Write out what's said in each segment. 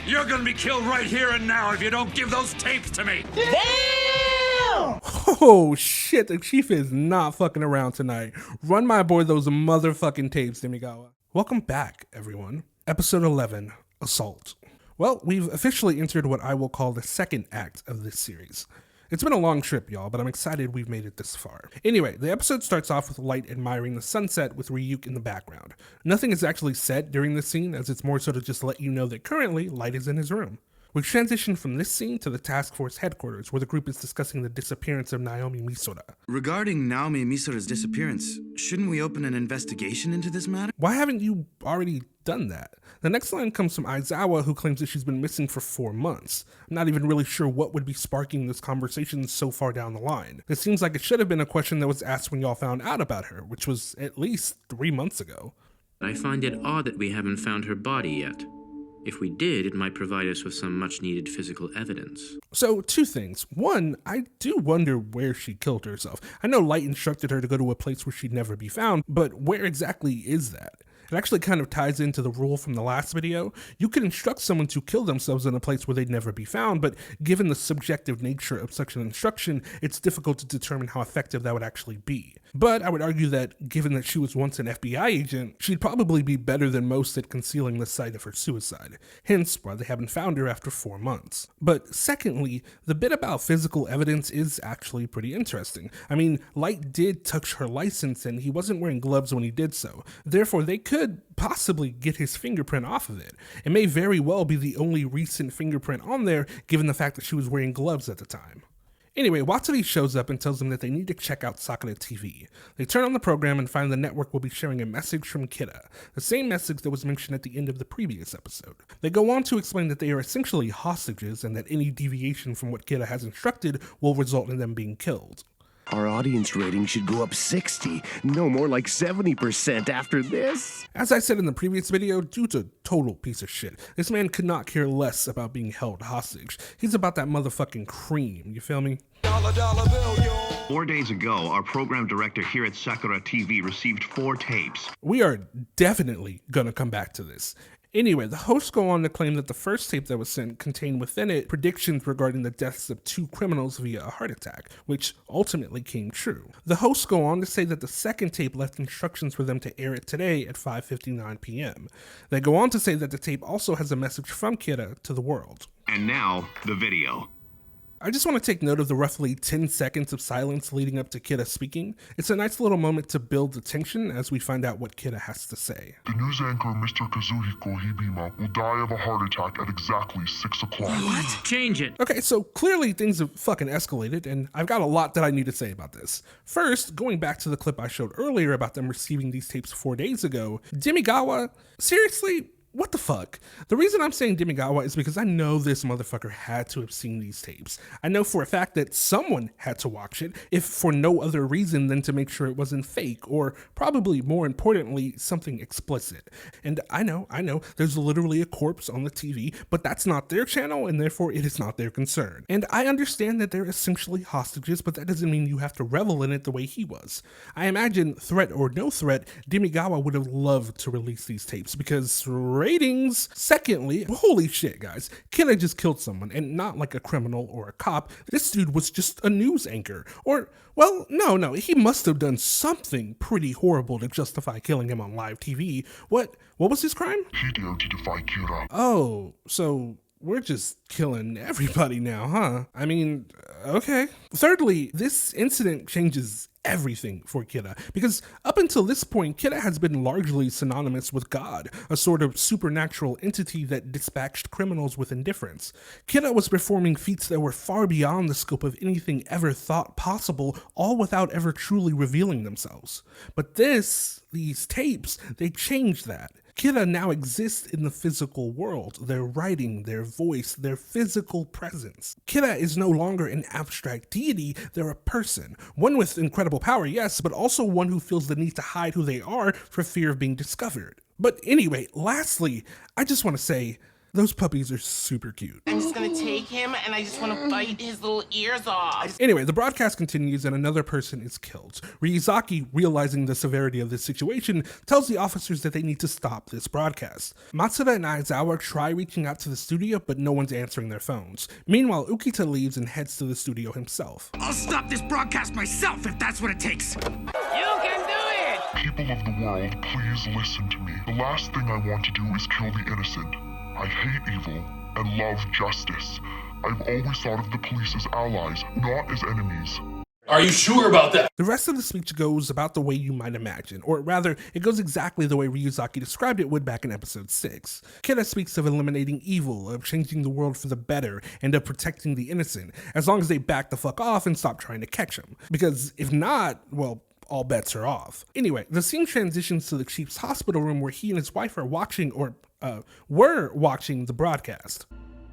You're gonna be killed right here and now if you don't give those tapes to me! Damn! Oh shit, the chief is not fucking around tonight. Run my boy those motherfucking tapes, Demigawa. Welcome back, everyone. Episode 11, Assault. Well, we've officially entered what I will call the second act of this series. It's been a long trip, y'all, but I'm excited we've made it this far. Anyway, the episode starts off with Light admiring the sunset with Ryuk in the background. Nothing is actually said during this scene, as it's more so to just let you know that currently Light is in his room. We transition from this scene to the task force headquarters, where the group is discussing the disappearance of Naomi Misora. Regarding Naomi Misora's disappearance, shouldn't we open an investigation into this matter? Why haven't you already done that? The next line comes from Aizawa, who claims that she's been missing for 4 months. I'm not even really sure what would be sparking this conversation so far down the line. It seems like it should have been a question that was asked when y'all found out about her, which was at least 3 months ago. I find it odd that we haven't found her body yet. If we did, it might provide us with some much-needed physical evidence. So, 2 things. 1, I do wonder where she killed herself. I know Light instructed her to go to a place where she'd never be found, but where exactly is that? It actually kind of ties into the rule from the last video. You could instruct someone to kill themselves in a place where they'd never be found, but given the subjective nature of such an instruction, it's difficult to determine how effective that would actually be. But I would argue that, given that she was once an FBI agent, she'd probably be better than most at concealing the site of her suicide, hence why they haven't found her after 4 months. But secondly, the bit about physical evidence is actually pretty interesting. I mean, Light did touch her license and he wasn't wearing gloves when he did so, therefore they could possibly get his fingerprint off of it. It may very well be the only recent fingerprint on there, given the fact that she was wearing gloves at the time. Anyway, Watsuki shows up and tells them that they need to check out Sakura TV. They turn on the program and find the network will be sharing a message from Kida, the same message that was mentioned at the end of the previous episode. They go on to explain that they are essentially hostages and that any deviation from what Kida has instructed will result in them being killed. Our audience rating should go up 60, no more like 70% after this. As I said in the previous video, dude's a total piece of shit. This man could not care less about being held hostage. He's about that motherfucking cream, you feel me? $1 bill, yo. 4 days ago, our program director here at Sakura TV received 4 tapes. We are definitely gonna come back to this. Anyway, the hosts go on to claim that the first tape that was sent contained within it predictions regarding the deaths of 2 criminals via a heart attack, which ultimately came true. The hosts go on to say that the second tape left instructions for them to air it today at 5:59 p.m. They go on to say that the tape also has a message from Kida to the world. And now, the video. I just want to take note of the roughly 10 seconds of silence leading up to Kida speaking. It's a nice little moment to build the tension as we find out what Kida has to say. The news anchor Mr. Kazuhiko Hibima will die of a heart attack at exactly 6 o'clock. What? Change it. Okay, so clearly things have fucking escalated, and I've got a lot that I need to say about this. First, going back to the clip I showed earlier about them receiving these tapes 4 days ago, Demigawa, seriously? What the fuck? The reason I'm saying Demigawa is because I know this motherfucker had to have seen these tapes. I know for a fact that someone had to watch it, if for no other reason than to make sure it wasn't fake, or probably more importantly, something explicit. And I know, there's literally a corpse on the TV, but that's not their channel, and therefore it is not their concern. And I understand that they're essentially hostages, but that doesn't mean you have to revel in it the way he was. I imagine, threat or no threat, Demigawa would have loved to release these tapes, because ratings. Secondly, holy shit, guys, Kida just killed someone, and not like a criminal or a cop. This dude was just a news anchor. Or, well, no, he must have done something pretty horrible to justify killing him on live TV. What was his crime? He dared to defy Kira. Oh, so we're just killing everybody now, huh? I mean, okay. Thirdly, this incident changes everything for Kida, because up until this point, Kida has been largely synonymous with God, a sort of supernatural entity that dispatched criminals with indifference. Kida was performing feats that were far beyond the scope of anything ever thought possible, all without ever truly revealing themselves. But these tapes, they changed that. Kida now exists in the physical world, their writing, their voice, their physical presence. Kida is no longer an abstract deity, they're a person. One with incredible power, yes, but also one who feels the need to hide who they are for fear of being discovered. But anyway, lastly, I just want to say, Those puppies are super cute. I'm just gonna take him and I just wanna bite his little ears off. Anyway, the broadcast continues and another person is killed. Ryuzaki, realizing the severity of this situation, tells the officers that they need to stop this broadcast. Matsuda and Aizawa try reaching out to the studio, but no one's answering their phones. Meanwhile, Ukita leaves and heads to the studio himself. I'll stop this broadcast myself if that's what it takes. You can do it! People of the world, please listen to me. The last thing I want to do is kill the innocent. I hate evil and love justice. I've always thought of the police as allies, not as enemies. Are you sure about that? The rest of the speech goes about the way you might imagine, or rather, it goes exactly the way Ryuzaki described it would back in episode 6. Kida speaks of eliminating evil, of changing the world for the better, and of protecting the innocent, as long as they back the fuck off and stop trying to catch him. Because if not, well, all bets are off. Anyway, the scene transitions to the chief's hospital room where he and his wife are watching, or were watching the broadcast.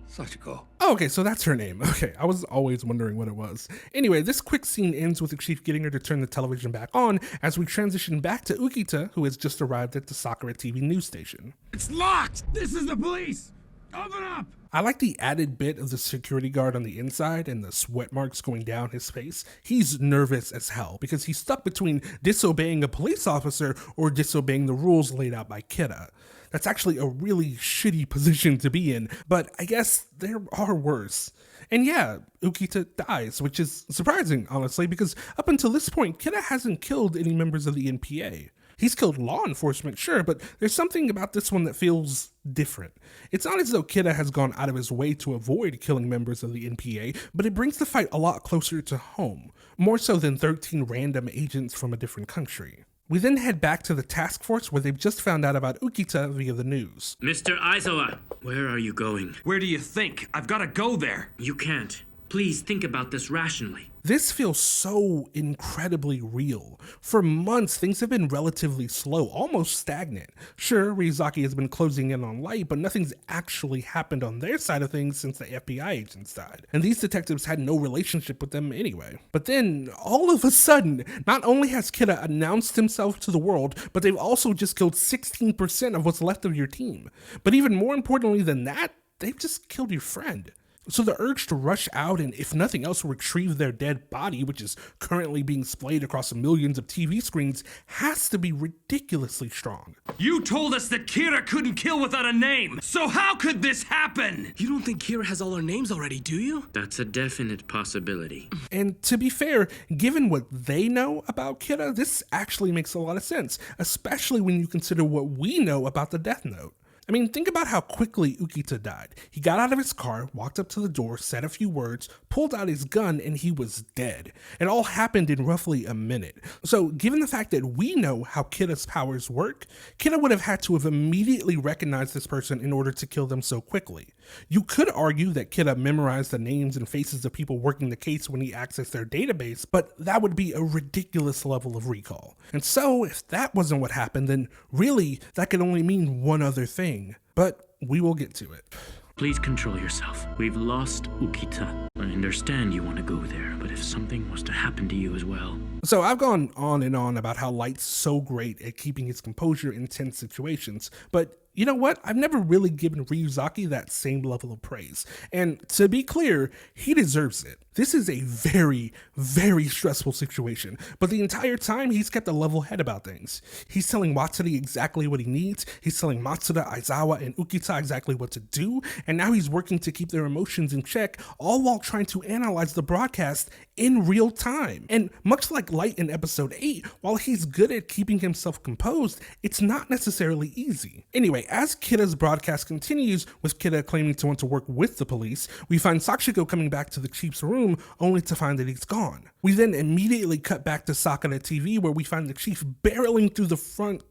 Sachiko. Oh, okay, so that's her name. Okay, I was always wondering what it was. Anyway, this quick scene ends with the chief getting her to turn the television back on as we transition back to Ukita, who has just arrived at the Sakura TV news station. It's locked! This is the police! Open up! I like the added bit of the security guard on the inside and the sweat marks going down his face. He's nervous as hell because he's stuck between disobeying a police officer or disobeying the rules laid out by Kida. That's actually a really shitty position to be in, but I guess there are worse. And yeah, Ukita dies, which is surprising, honestly, because up until this point, Kida hasn't killed any members of the NPA. He's killed law enforcement, sure, but there's something about this one that feels different. It's not as though Kida has gone out of his way to avoid killing members of the NPA, but it brings the fight a lot closer to home, more so than 13 random agents from a different country. We then head back to the task force where they've just found out about Ukita via the news. Mr. Aizawa, where are you going? Where do you think? I've got to go there. You can't. Please think about this rationally. This feels so incredibly real. For months, things have been relatively slow, almost stagnant. Sure, Ryuzaki has been closing in on Light, but nothing's actually happened on their side of things since the FBI agents died. And these detectives had no relationship with them anyway. But then, all of a sudden, not only has Kida announced himself to the world, but they've also just killed 16% of what's left of your team. But even more importantly than that, they've just killed your friend. So the urge to rush out and, if nothing else, retrieve their dead body, which is currently being splayed across millions of TV screens, has to be ridiculously strong. You told us that Kira couldn't kill without a name, so how could this happen? You don't think Kira has all our names already, do you? That's a definite possibility. And to be fair, given what they know about Kira, this actually makes a lot of sense, especially when you consider what we know about the Death Note. I mean, think about how quickly Ukita died. He got out of his car, walked up to the door, said a few words, pulled out his gun, and he was dead. It all happened in roughly a minute. So, given the fact that we know how Kida's powers work, Kida would have had to have immediately recognized this person in order to kill them so quickly. You could argue that Kida memorized the names and faces of people working the case when he accessed their database, but that would be a ridiculous level of recall. And so, if that wasn't what happened, then really, that could only mean one other thing. But we will get to it. Please control yourself. We've lost Ukita. I understand you want to go there, but if something was to happen to you as well... So I've gone on and on about how Light's so great at keeping his composure in tense situations, but you know what? I've never really given Ryuzaki that same level of praise. And to be clear, he deserves it. This is a very, very stressful situation, but the entire time he's kept a level head about things. He's telling Watsuri exactly what he needs, he's telling Matsuda, Aizawa, and Ukita exactly what to do, and now he's working to keep their emotions in check, all while trying to analyze the broadcast in real time. And much like Light in episode 8, while he's good at keeping himself composed, it's not necessarily easy. Anyway, as Kida's broadcast continues, with Kida claiming to want to work with the police, we find Sachiko coming back to the chief's room only to find that he's gone. We then immediately cut back to Sakura TV where we find the chief barreling through the front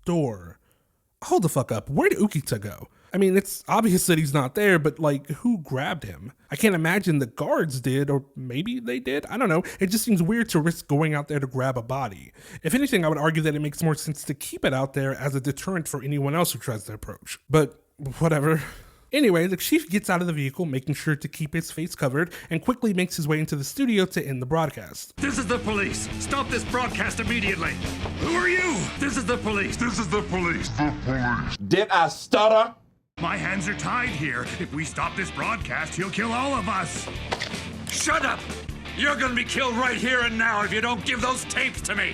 door. Hold the fuck up, where'd Ukita go? I mean, it's obvious that he's not there, but like, who grabbed him? I can't imagine the guards did, or maybe they did, I don't know. It just seems weird to risk going out there to grab a body. If anything, I would argue that it makes more sense to keep it out there as a deterrent for anyone else who tries to approach. But whatever. Anyway, the chief gets out of the vehicle, making sure to keep his face covered, and quickly makes his way into the studio to end the broadcast. This is the police. Stop this broadcast immediately. Who are you? This is the police. This is the police. The police. Did I stutter? My hands are tied here. If we stop this broadcast, he'll kill all of us. Shut up! You're gonna be killed right here and now if you don't give those tapes to me.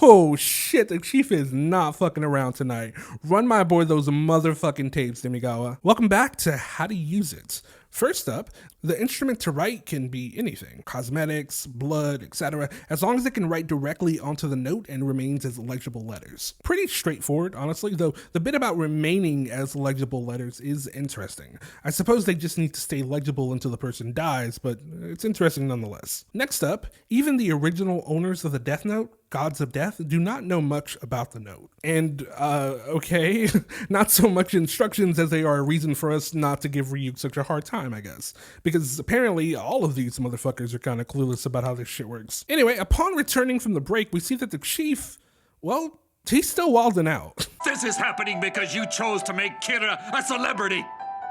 Oh shit, the chief is not fucking around tonight. Run my boy those motherfucking tapes, Demigawa. Welcome back to How to Use It. First up, the instrument to write can be anything, cosmetics, blood, etc., as long as it can write directly onto the note and remains as legible letters. Pretty straightforward, honestly, though the bit about remaining as legible letters is interesting. I suppose they just need to stay legible until the person dies, but it's interesting nonetheless. Next up, even the original owners of the Death Note, Gods of Death, do not know much about the note. And, okay, not so much instructions as they are a reason for us not to give Ryuk such a hard time, I guess. Because apparently all of these motherfuckers are kind of clueless about how this shit works. Anyway, upon returning from the break, we see that the chief, well, he's still wilding out. This is happening because you chose to make Kira a celebrity.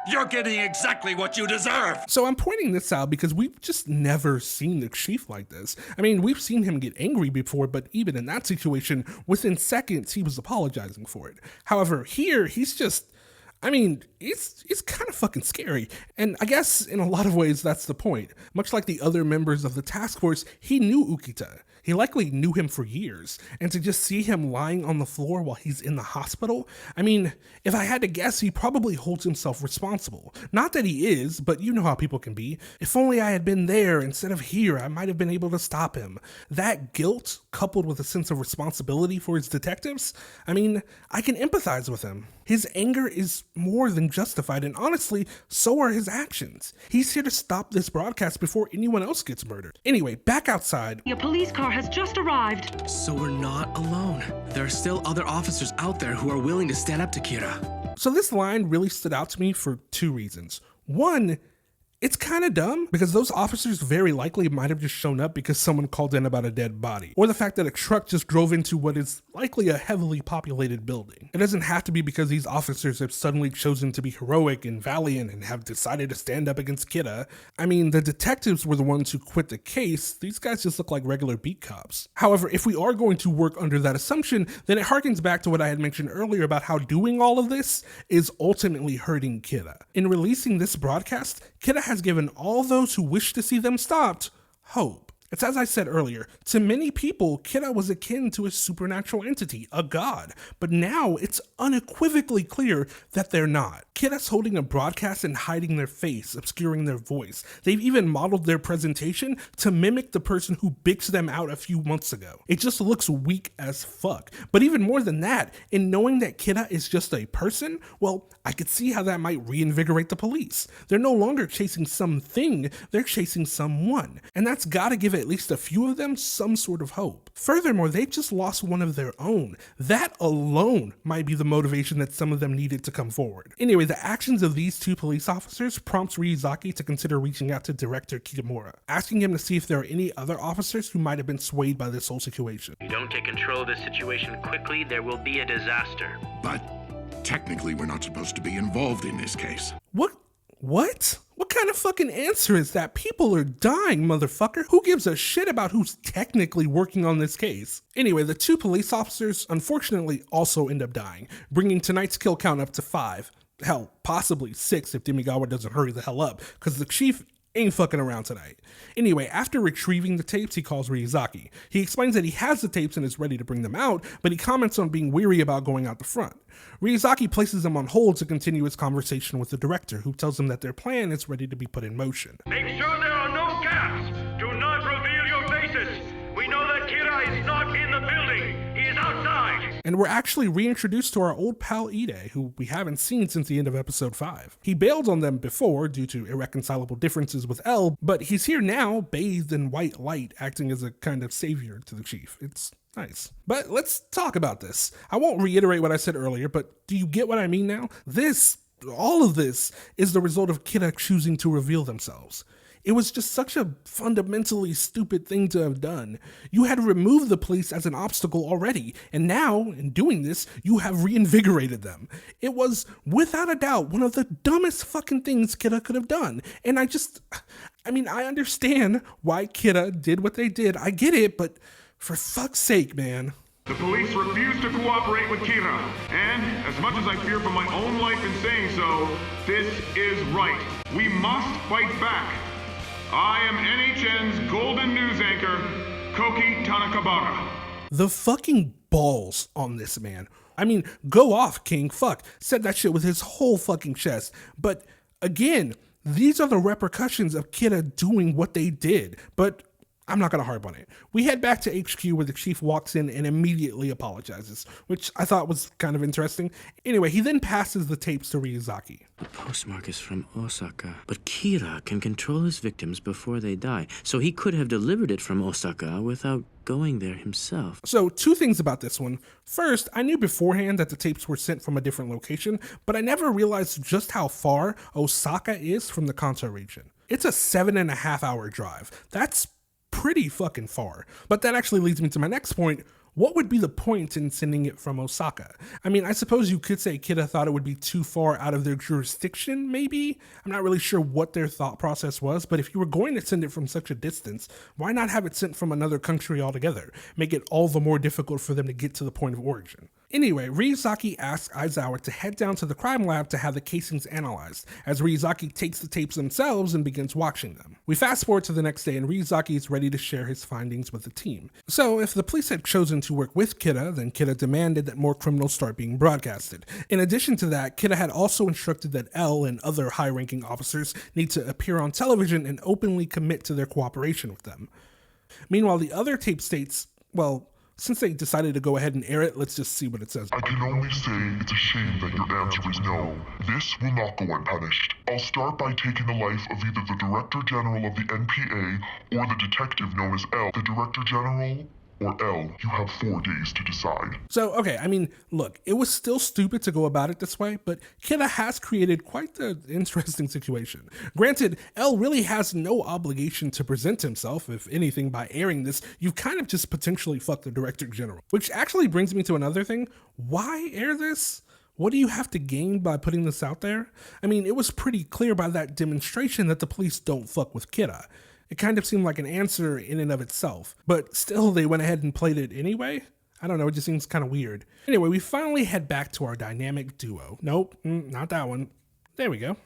You're getting exactly what you deserve. So I'm pointing this out because we've just never seen the chief like this. I mean, we've seen him get angry before, but even in that situation, within seconds, he was apologizing for it. However, here, he's just, I mean, it's kind of fucking scary. And I guess in a lot of ways, that's the point. Much like the other members of the task force, he knew Ukita. He likely knew him for years, and to just see him lying on the floor while he's in the hospital, I mean, if I had to guess, he probably holds himself responsible. Not that he is, but you know how people can be. If only I had been there instead of here, I might have been able to stop him. That guilt, coupled with a sense of responsibility for his detectives, I mean, I can empathize with him. His anger is more than justified, and honestly, so are his actions. He's here to stop this broadcast before anyone else gets murdered. Anyway, back outside. Your police car has just arrived. So we're not alone. There are still other officers out there who are willing to stand up to Kira. So this line really stood out to me for two reasons. One, it's kind of dumb because those officers very likely might have just shown up because someone called in about a dead body, or the fact that a truck just drove into what is likely a heavily populated building. It doesn't have to be because these officers have suddenly chosen to be heroic and valiant and have decided to stand up against Kira. I mean, the detectives were the ones who quit the case. These guys just look like regular beat cops. However, if we are going to work under that assumption, then it harkens back to what I had mentioned earlier about how doing all of this is ultimately hurting Kira. In releasing this broadcast, Kira has given all those who wish to see them stopped hope. It's as I said earlier, to many people, Kira was akin to a supernatural entity, a god, but now it's unequivocally clear that they're not. Kira's holding a broadcast and hiding their face, obscuring their voice. They've even modeled their presentation to mimic the person who bitched them out a few months ago. It just looks weak as fuck. But even more than that, in knowing that Kira is just a person, well, I could see how that might reinvigorate the police. They're no longer chasing something, they're chasing someone. And that's gotta give at least a few of them some sort of hope. Furthermore, they've just lost one of their own. That alone might be the motivation that some of them needed to come forward. Anyway, the actions of these two police officers prompts Ryuzaki to consider reaching out to director Kitamura, asking him to see if there are any other officers who might have been swayed by this whole situation. If you don't take control of the situation quickly, there will be a disaster. But technically, we're not supposed to be involved in this case. What? What kind of fucking answer is that? People are dying, motherfucker. Who gives a shit about who's technically working on this case? Anyway, the two police officers unfortunately also end up dying, bringing tonight's kill count up to 5. Hell, possibly 6 if Demigawa doesn't hurry the hell up, because the chief ain't fucking around tonight. Anyway, after retrieving the tapes, he calls Ryuzaki. He explains that he has the tapes and is ready to bring them out, but he comments on being weary about going out the front. Ryuzaki places him on hold to continue his conversation with the director, who tells him that their plan is ready to be put in motion. Make sure there are no gaps. Do not reveal your faces. We know that Kira is not in the building. He is outside. And we're actually reintroduced to our old pal Ide, who we haven't seen since the end of episode 5. He bailed on them before due to irreconcilable differences with L, but he's here now, bathed in white light, acting as a kind of savior to the chief. It's nice. But let's talk about this. I won't reiterate what I said earlier, but do you get what I mean now? All of this is the result of Kira choosing to reveal themselves. It was just such a fundamentally stupid thing to have done. You had removed the police as an obstacle already, and now, in doing this, you have reinvigorated them. It was, without a doubt, one of the dumbest fucking things Kira could have done. And I understand why Kira did what they did. I get it, but for fuck's sake, man. The police refuse to cooperate with Kira, and as much as I fear for my own life in saying so, this is right. We must fight back. I am NHN's golden news anchor, Koki Tanakabara. The fucking balls on this man. I mean, go off, King. Fuck. Said that shit with his whole fucking chest. But again, these are the repercussions of Kira doing what they did. But I'm not going to harp on it. We head back to HQ where the chief walks in and immediately apologizes, which I thought was kind of interesting. Anyway, he then passes the tapes to Ryuzaki. The postmark is from Osaka, but Kira can control his victims before they die, so he could have delivered it from Osaka without going there himself. So, two things about this one. First, I knew beforehand that the tapes were sent from a different location, but I never realized just how far Osaka is from the Kanto region. It's a 7.5-hour drive. That's pretty fucking far. But that actually leads me to my next point. What would be the point in sending it from Osaka? I mean, I suppose you could say Kira thought it would be too far out of their jurisdiction, maybe? I'm not really sure what their thought process was, but if you were going to send it from such a distance, why not have it sent from another country altogether? Make it all the more difficult for them to get to the point of origin. Anyway, Ryuzaki asks Aizawa to head down to the crime lab to have the casings analyzed, as Ryuzaki takes the tapes themselves and begins watching them. We fast forward to the next day and Ryuzaki is ready to share his findings with the team. So if the police had chosen to work with Kira, then Kira demanded that more criminals start being broadcasted. In addition to that, Kira had also instructed that L and other high-ranking officers need to appear on television and openly commit to their cooperation with them. Meanwhile, the other tape states, well, since they decided to go ahead and air it, let's just see what it says. I can only say it's a shame that your answer is no. This will not go unpunished. I'll start by taking the life of either the Director General of the NPA or the detective known as L. The Director General or L, you have 4 days to decide. So, okay, I mean, look, it was still stupid to go about it this way, but Kira has created quite the interesting situation. Granted, L really has no obligation to present himself. If anything, by airing this, you've kind of just potentially fucked the Director General. Which actually brings me to another thing. Why air this? What do you have to gain by putting this out there? I mean, it was pretty clear by that demonstration that the police don't fuck with Kira. It kind of seemed like an answer in and of itself, but still they went ahead and played it anyway? I don't know, it just seems kind of weird. Anyway, we finally head back to our dynamic duo. Nope, not that one. There we go.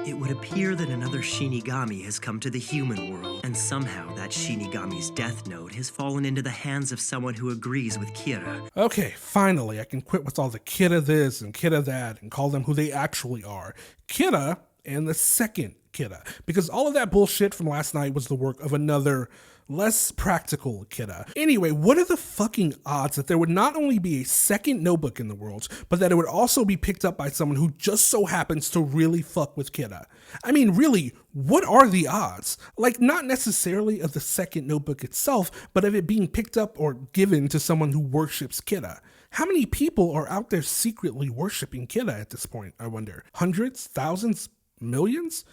It would appear that another Shinigami has come to the human world, and somehow that Shinigami's death note has fallen into the hands of someone who agrees with Kira. Okay, finally, I can quit with all the Kira this and Kira that and call them who they actually are. Kira and the second Kira, because all of that bullshit from last night was the work of another, less practical Kira. Anyway, what are the fucking odds that there would not only be a second notebook in the world, but that it would also be picked up by someone who just so happens to really fuck with Kira? I mean, really, what are the odds? Like, not necessarily of the second notebook itself, but of it being picked up or given to someone who worships Kira. How many people are out there secretly worshipping Kira at this point, I wonder? Hundreds? Thousands? Millions?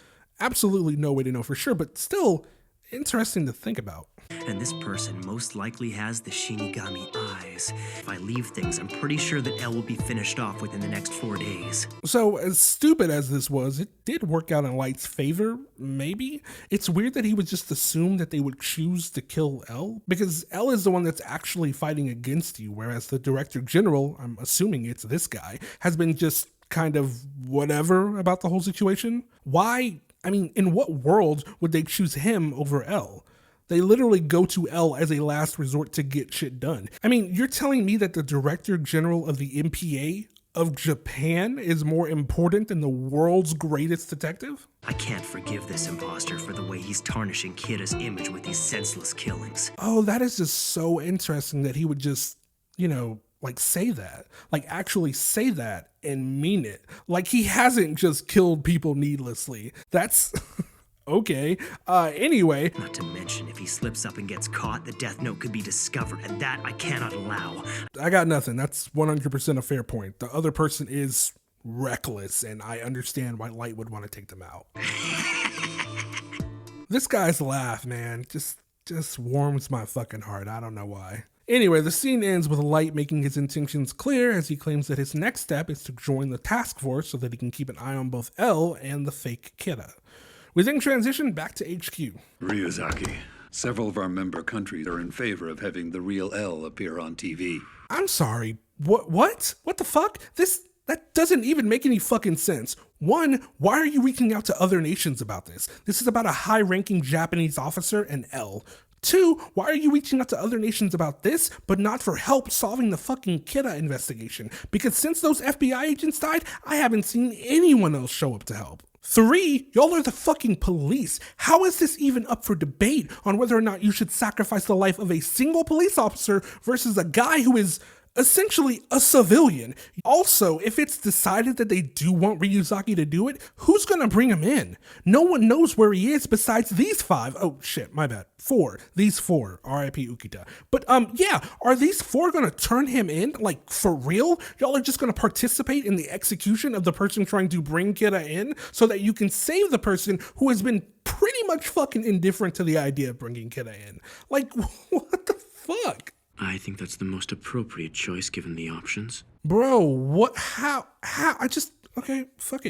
Absolutely no way to know for sure, but still interesting to think about. And this person most likely has the Shinigami eyes. If I leave things, I'm pretty sure that L will be finished off within the next 4 days. So, as stupid as this was, it did work out in Light's favor, maybe? It's weird that he would just assume that they would choose to kill L, because L is the one that's actually fighting against you, whereas the Director General, I'm assuming it's this guy, has been just kind of whatever about the whole situation. Why? I mean, in what world would they choose him over L? They literally go to L as a last resort to get shit done. I mean, you're telling me that the Director General of the MPA of Japan is more important than the world's greatest detective? I can't forgive this imposter for the way he's tarnishing Kira's image with these senseless killings. Oh, that is just so interesting that he would just, like say that, like actually say that and mean it. Like he hasn't just killed people needlessly. That's okay. Anyway. Not to mention if he slips up and gets caught, the death note could be discovered, and that I cannot allow. I got nothing. That's 100% a fair point. The other person is reckless, and I understand why Light would want to take them out. This guy's laugh, man, just warms my fucking heart. I don't know why. Anyway, the scene ends with Light making his intentions clear as he claims that his next step is to join the task force so that he can keep an eye on both L and the fake Kira. We then transition back to HQ. Ryuzaki, Several of our member countries are in favor of having the real L appear on TV. I'm sorry. What? What the fuck? That doesn't even make any fucking sense. One, why are you reaching out to other nations about this? This is about a high-ranking Japanese officer and L. Two, why are you reaching out to other nations about this, but not for help solving the fucking Kira investigation? Because since those FBI agents died, I haven't seen anyone else show up to help. Three, y'all are the fucking police. How is this even up for debate on whether or not you should sacrifice the life of a single police officer versus a guy who is essentially a civilian? Also, if it's decided that they do want Ryuzaki to do it, who's gonna bring him in? No one knows where he is besides these five. Oh shit, my bad. These four, R.I.P. Ukita. But yeah, are these four gonna turn him in? Like, for real? Y'all are just gonna participate in the execution of the person trying to bring Kira in so that you can save the person who has been pretty much fucking indifferent to the idea of bringing Kira in? Like, what the fuck? I think that's the most appropriate choice given the options. Bro, what? How? Okay, fuck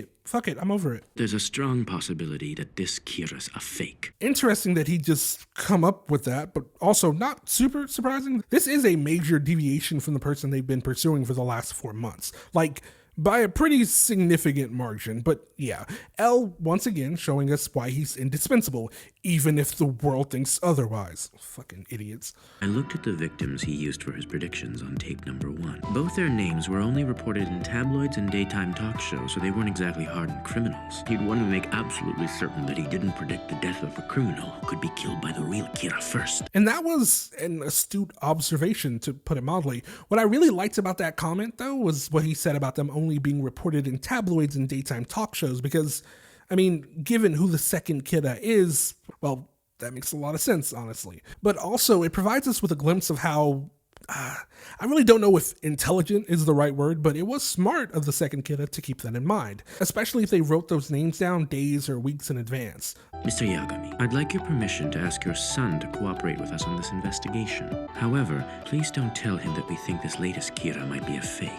it, I'm over it. There's a strong possibility that this Kira's a fake. Interesting that he just come up with that, but also not super surprising. This is a major deviation from the person they've been pursuing for the last 4 months. Like, by a pretty significant margin, but yeah, L once again showing us why he's indispensable, even if the world thinks otherwise. Fucking idiots. I looked at the victims he used for his predictions on tape number 1. Both their names were only reported in tabloids and daytime talk shows, so they weren't exactly hardened criminals. He'd want to make absolutely certain that he didn't predict the death of a criminal who could be killed by the real Kira first. And that was an astute observation, to put it mildly. What I really liked about that comment, though, was what he said about them only being reported in tabloids and daytime talk shows, because, I mean, given who the second Kira is, well, that makes a lot of sense, honestly. But also, it provides us with a glimpse of how, I really don't know if intelligent is the right word, but it was smart of the second Kira to keep that in mind, especially if they wrote those names down days or weeks in advance. Mr. Yagami, I'd like your permission to ask your son to cooperate with us on this investigation. However, please don't tell him that we think this latest Kira might be a fake.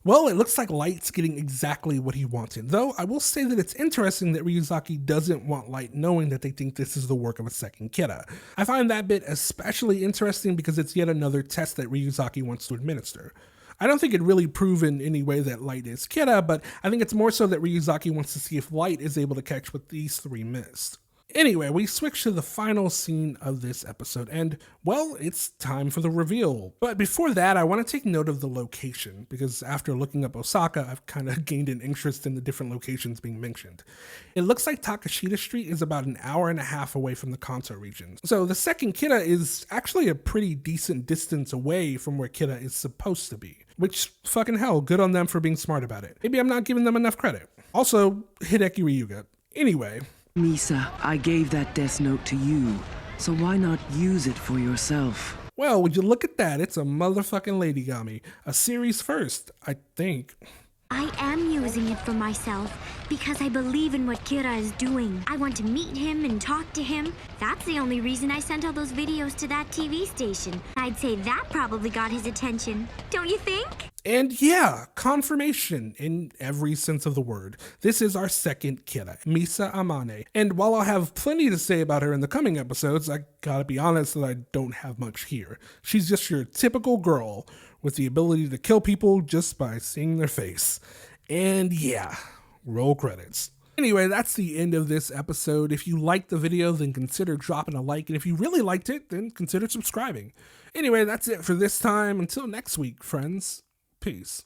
Well, it looks like Light's getting exactly what he wanted, though I will say that it's interesting that Ryuzaki doesn't want Light knowing that they think this is the work of a second Kira. I find that bit especially interesting because it's yet another test that Ryuzaki wants to administer. I don't think it really proves in any way that Light is Kira, but I think it's more so that Ryuzaki wants to see if Light is able to catch what these three missed. Anyway, we switch to the final scene of this episode, and, well, it's time for the reveal. But before that, I want to take note of the location, because after looking up Osaka, I've kind of gained an interest in the different locations being mentioned. It looks like Takashita Street is about an hour and a half away from the Kanto region, so the second Kira is actually a pretty decent distance away from where Kira is supposed to be. Which, fucking hell, good on them for being smart about it. Maybe I'm not giving them enough credit. Also, Hideki Ryuga. Anyway. Misa, I gave that death note to you, so why not use it for yourself? Well, would you look at that? It's a motherfucking Ladygami. A series first, I think. I am using it for myself because I believe in what Kira is doing. I want to meet him and talk to him. That's the only reason I sent all those videos to that TV station. I'd say that probably got his attention. Don't you think? And yeah, confirmation in every sense of the word. This is our second Kira, Misa Amane. And while I'll have plenty to say about her in the coming episodes, I gotta be honest that I don't have much here. She's just your typical girl with the ability to kill people just by seeing their face. And yeah, roll credits. Anyway, that's the end of this episode. If you liked the video, then consider dropping a like. And if you really liked it, then consider subscribing. Anyway, that's it for this time. Until next week, friends. Peace.